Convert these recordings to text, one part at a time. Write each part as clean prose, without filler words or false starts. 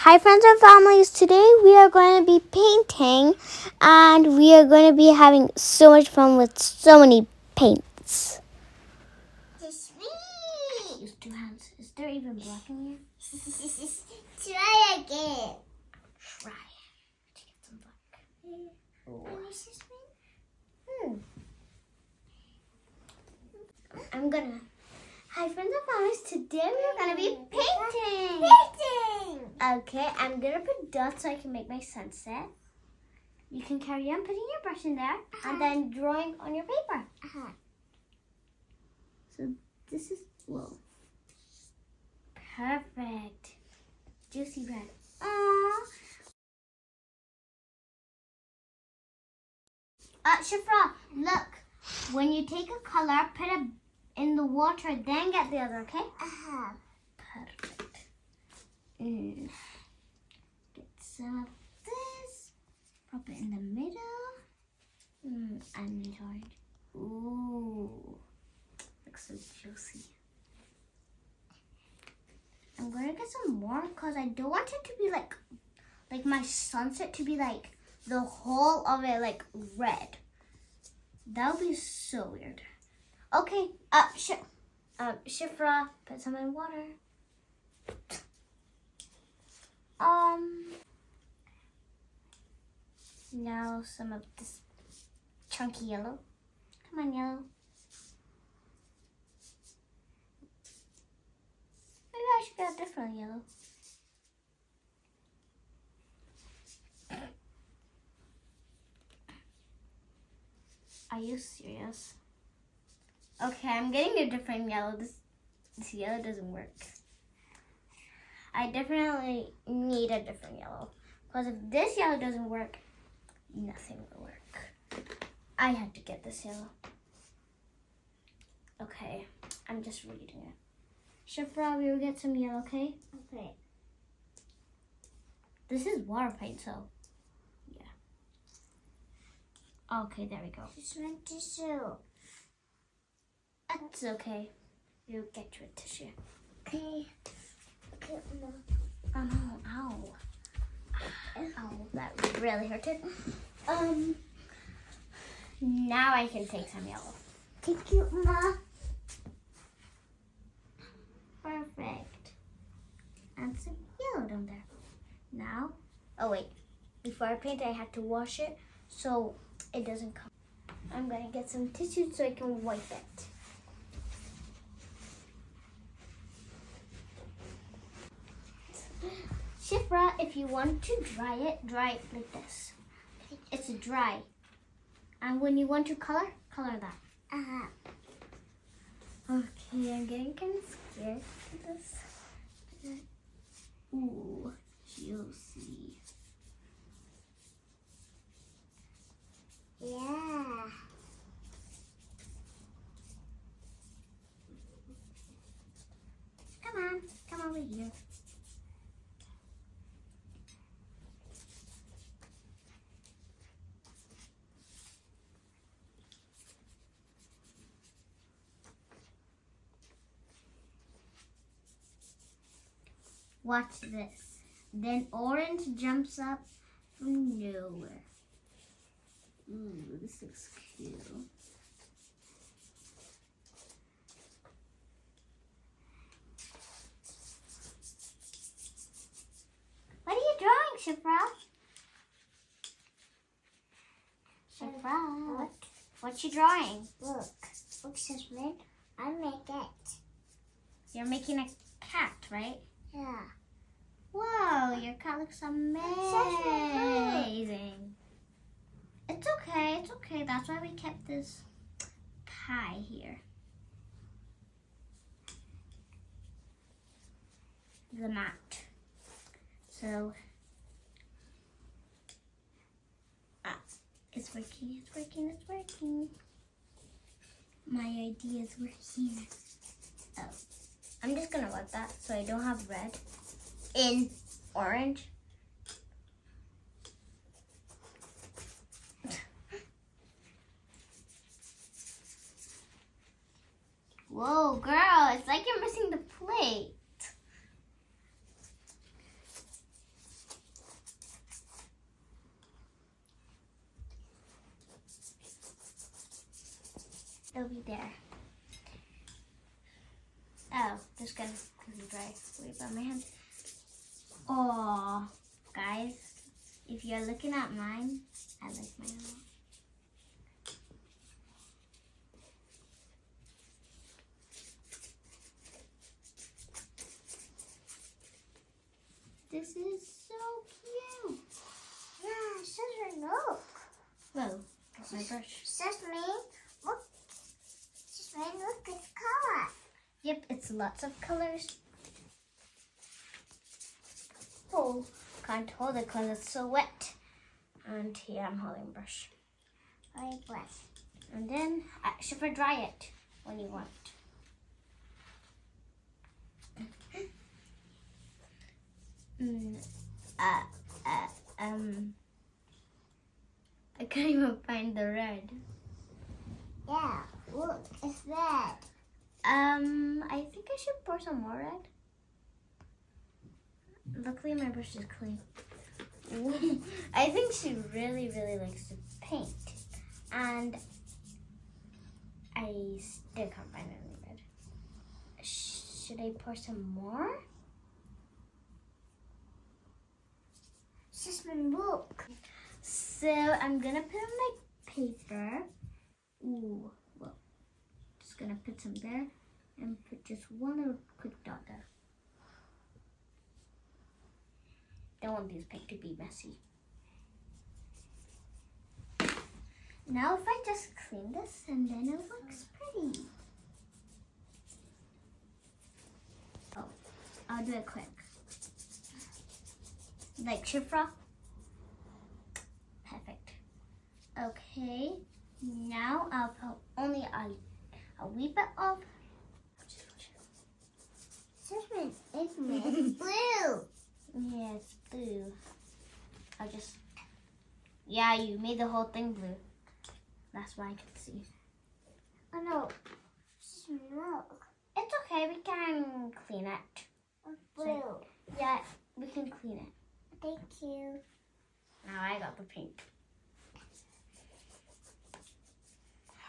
Hi friends and families, today we are going to be painting and we are going to be having so much fun with so many paints. It's me! Use two hands. Is there even black in here? Try again. Try to get some black. I'm gonna... Hi friends and families, today we are going to be painting. Okay, I'm going to put dots so I can make my sunset. You can carry on putting your brush in there and then drawing on your paper. So this is, whoa. Perfect. Juicy red. Aww. Shifra, look. When you take a color, put it in the water, then get the other, okay? Perfect. Get some of this. Pop it in the middle. And orange. Ooh. Looks so juicy. I'm going to get some more because I don't want it to be like my sunset to be like the whole of it like red. That would be so weird. Okay, Shifra, put some in water. Now some of this chunky yellow. Come on, yellow. Maybe I should get a different yellow. Are you serious? Okay, I'm getting a different yellow. This yellow doesn't work. I definitely need a different yellow. Because if this yellow doesn't work, nothing will work. I have to get this yellow. Okay, I'm just reading it. Shifra, we will get some yellow, okay? Okay. This is water paint, so yeah. Okay, there we go. Just want tissue. That's okay. We'll get you a tissue. Okay. Oh no, ow. Ow, that really hurted. Now I can take some yellow. Thank you, Ma. Perfect. And some yellow down there. Now, oh wait. Before I paint, I had to wash it so it doesn't come. I'm going to get some tissue so I can wipe it. Shifra, if you want to dry it like this. It's dry. And when you want to color that. Okay, I'm getting kind of scared of this. Ooh, juicy. Yeah. Come over here. Watch this. Then orange jumps up from nowhere. Ooh, this looks cute. What are you drawing, Shifra? Shifra, what you drawing? Look, Jasmine. I make it. You're making a cat, right? Yeah. Whoa, your cat looks amazing. It's okay. That's why we kept this pie here. The mat. So, it's working. My ideas were here. Oh, I'm just gonna wipe that so I don't have red in orange. Whoa, girl, it's like you're missing the plate. it'll be there. Oh, this gonna be dry. Wait by my hand. Oh, guys, if you're looking at mine, I like mine a lot. This is so cute. Yeah, Sesame, look. Whoa, got my brush. Sesame, look. Sesame, look, it's color. Yep, it's lots of colors. Oh, can't hold it because it's so wet. And here I'm holding a brush. My brush. And then I should dry it when you want. I can't even find the red. Yeah, look, it's red. I think I should pour some more red. Luckily my brush is clean. I think she really, really likes to paint. And I still can't find any red. Should I pour some more? Sesame, look. So I'm gonna put on my paper. Ooh, well, just gonna put some there and put just one little quick dot there. Don't want this paint to be messy. Now if I just clean this and then it looks pretty. Oh, I'll do it quick. Like Shifra. Perfect. Okay, now I'll put only a wee bit of. Sesame, it's blue. Yeah, it's blue. I'll just. Yeah, you made the whole thing blue. That's why I can see. Oh no. Sesame, look. It's okay, we can clean it. It's blue. Yeah, we can clean it. Thank you. Now I got the paint.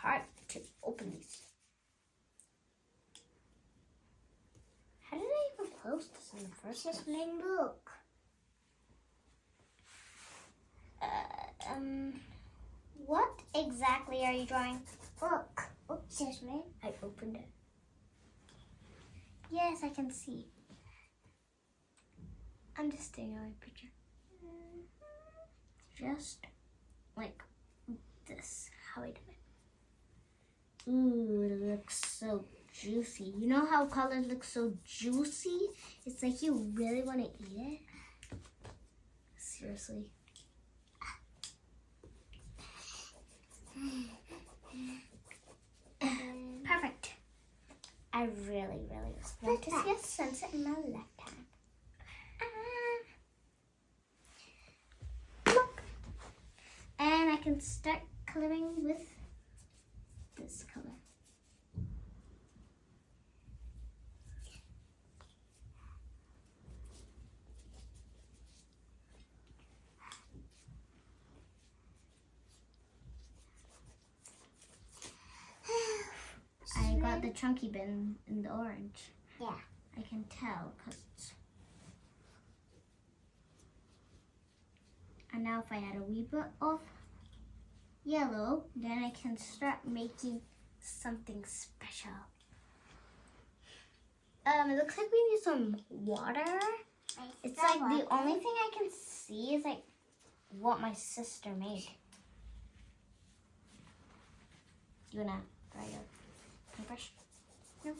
Hard to open these. How did I even close this in the first place? Sesame, look. What exactly are you drawing? Look. Look, Sesame. I opened it. Yes, I can see. I'm just staring at my picture. Just like this, how I do it. Ooh, it looks so juicy. You know how colors look so juicy? It's like you really want to eat it. Seriously. Perfect. I really, really want to see a sunset in my lifetime. Look. And I can start coloring with this color. I got the chunky bit in the orange. Yeah. I can tell because. And now if I add a wee bit of yellow, then I can start making something special. It looks like we need some water. It's like the only thing I can see is like what my sister made. You wanna try your paintbrush? No.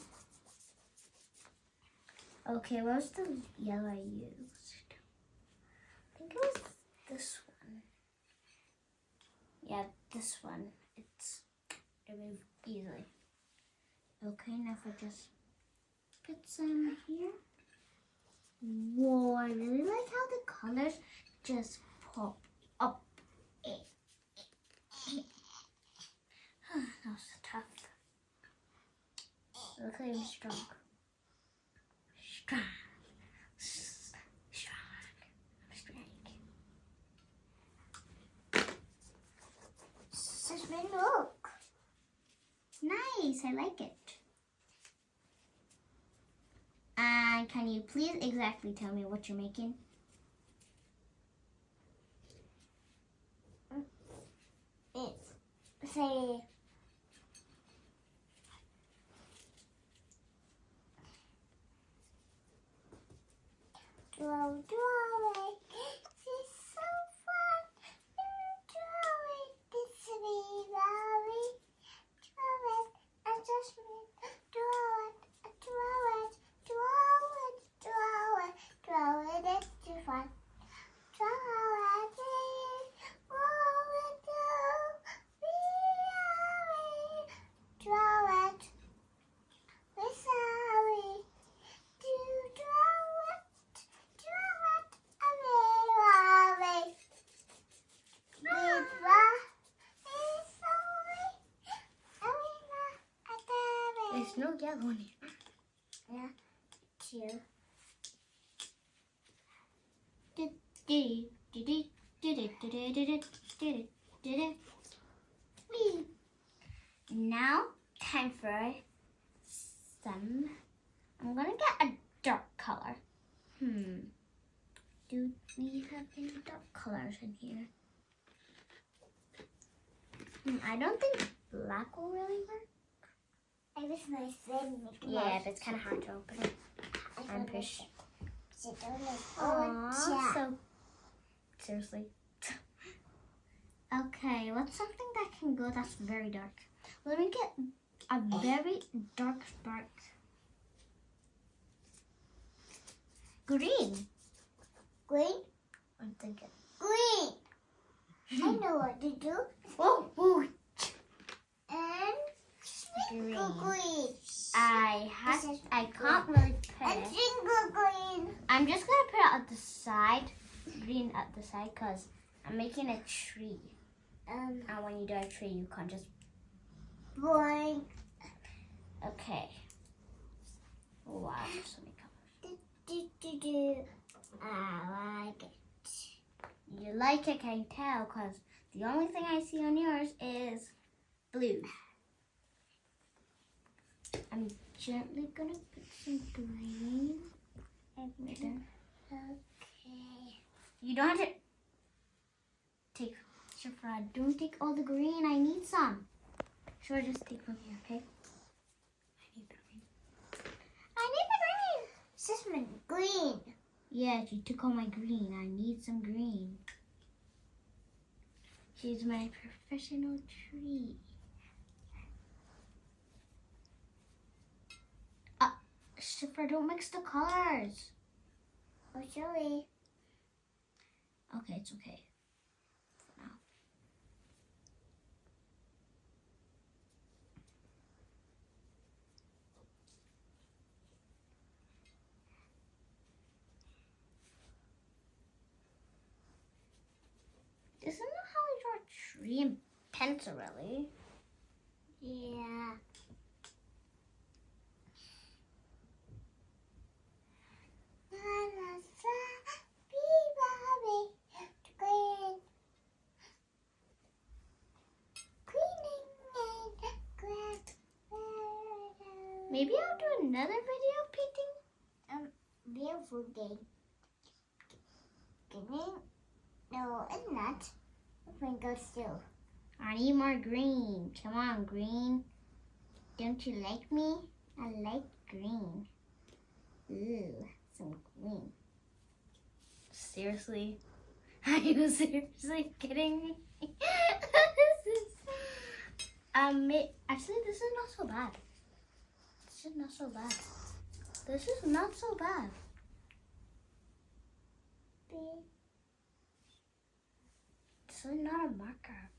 Okay, what was the yellow I used? I think it was this one. Yeah, this one. It removed easily. Okay, now if I just put some here. Whoa, I really like how the colors just pop up. That was tough. Look like I'm strong. Strong. Sesame, look. Nice. least I like it. And can you please exactly tell me what you're making? It's say draw it. It's so fun. Draw it. It's me, Mommy. Draw it. I just draw it. Draw it. Draw it. Draw it. Draw it. It's too fun. Draw it. Draw it. We're sorry. Do draw it. Draw it. There's no yellow in here. Yeah, two. Now, time for some. I'm gonna get a dark color. Do we have any dark colors in here? I don't think black will really work. I wish my friend make Yeah, but it's kind of hard to open it. I'm push. Aww, so seriously. Okay, what's something that can go that's very dark? Let me get a very dark spark. Green. Green? I'm thinking. Green! I know what to do. Whoa, whoa. And Green. green. I can't really put And it. single green. I'm just gonna put it at the side, green at the side, cause I'm making a tree. And when you do a tree, you can't just. Boing. Okay. Wow, there's so many colors. I like it. You like it, can tell, cause the only thing I see on yours is blue. I'm gently gonna put some green right there. Okay. You don't have to take, Shafra, don't take all the green. I need some. Sure, just take from here, okay? I need the green. I need the green. Sisman, green. Yeah, you took all my green. I need some green. She's my professional tree. Shifra, don't mix the colors. Oh, sorry. Okay, it's okay. For now. This is not how we draw a tree in pencil, really. Yeah. Maybe I'll do another video painting. Beautiful game. Green? No, it's not. We can go still. I need more green. Come on, green. Don't you like me? I like green. Ooh, some green. Seriously? Are you seriously kidding me? Actually, this is not so bad. This is not so bad. This is not so bad. This is not a marker.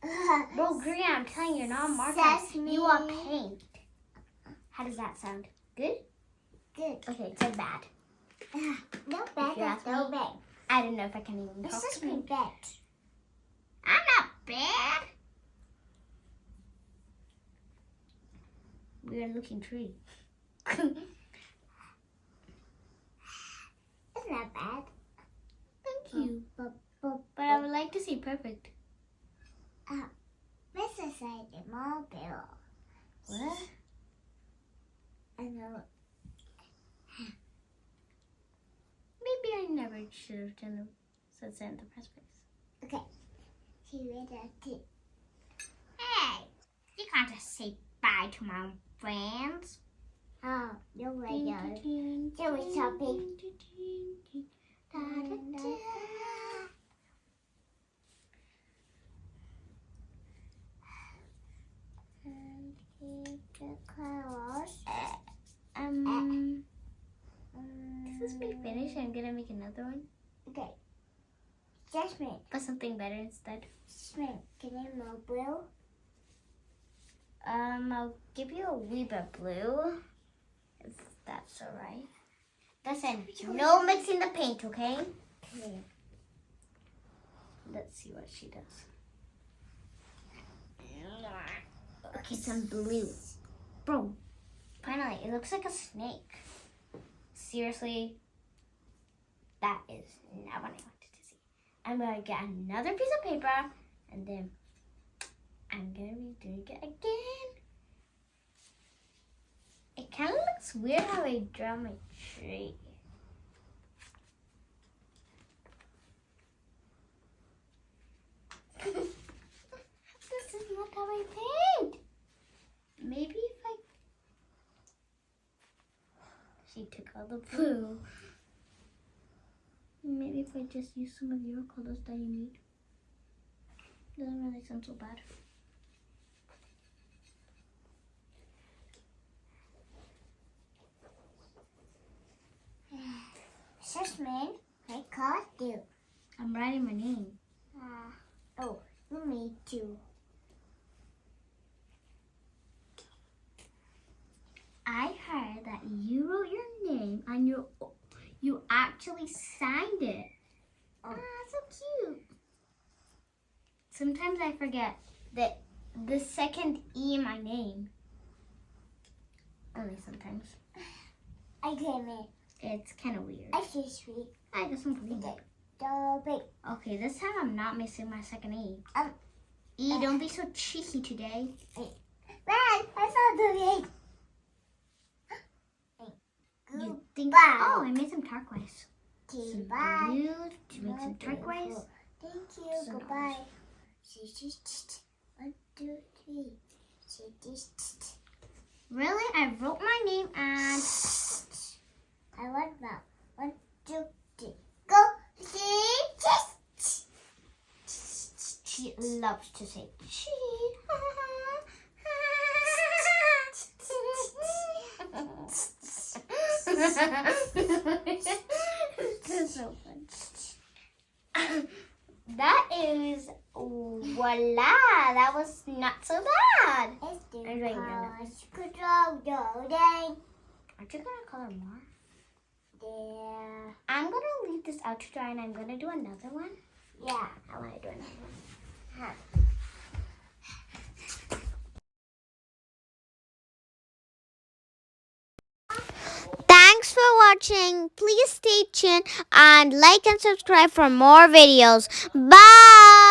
Bro, green, I'm telling you, you're not a marker. Sesame. You are paint. How does that sound? Good? Good. Okay, so bad. No bad, If you ask no me. bad. I don't know if I can even It's talk just to me you. bad. I'm not bad. Weird looking tree. It's not bad. Thank you. But I would like to see perfect. This is like a mobile. What? No. Maybe I never should have done said that in the first place. Okay. See you later. Hey, you can't just say bye to my friends. Oh, no way, guys. Shall we shopping? And keep the colors. This is me finished. I'm gonna make another one. Okay. Jasmine. But something better instead. Jasmine, can I more blue? I'll give you a wee bit blue, if that's alright. Listen, no mixing the paint, okay? Okay. Let's see what she does. Okay, some blue. Bro, finally, it looks like a snake. Seriously, that is not what I wanted to see. I'm going to get another piece of paper, and then I'm going to be doing it again. It kind of looks weird how I draw my tree. This is not how I paint. Maybe if I... She took all the blue. Maybe if I just use some of your colors that you need. Doesn't really sound so bad. Jasmine, I caught you. I'm writing my name. Oh, me too. I heard that you wrote your name and you actually signed it. Oh. So cute. Sometimes I forget that the second E in my name. Only sometimes. I came in. It's kind of weird. I feel sweet. I got some green. Okay. So big. Okay, this time I'm not missing my second E. E, Don't be so cheeky today. I saw the You think? Goodbye. Oh, I made some turquoise. Some Goodbye. blue to make some turquoise. Thank you. Some Goodbye. orange. 1, 2, 3. Really? I wrote my name and I want that. 1, 2, 3. Go. she loves to say cheese. This is so fun. That is voila. That was not so bad. Let's do I'm doing colors. Aren't you gonna color more? There. I'm gonna leave this out to dry and I'm gonna do another one. Yeah. I wanna do another one. Huh. Thanks for watching. Please stay tuned and like and subscribe for more videos. Bye.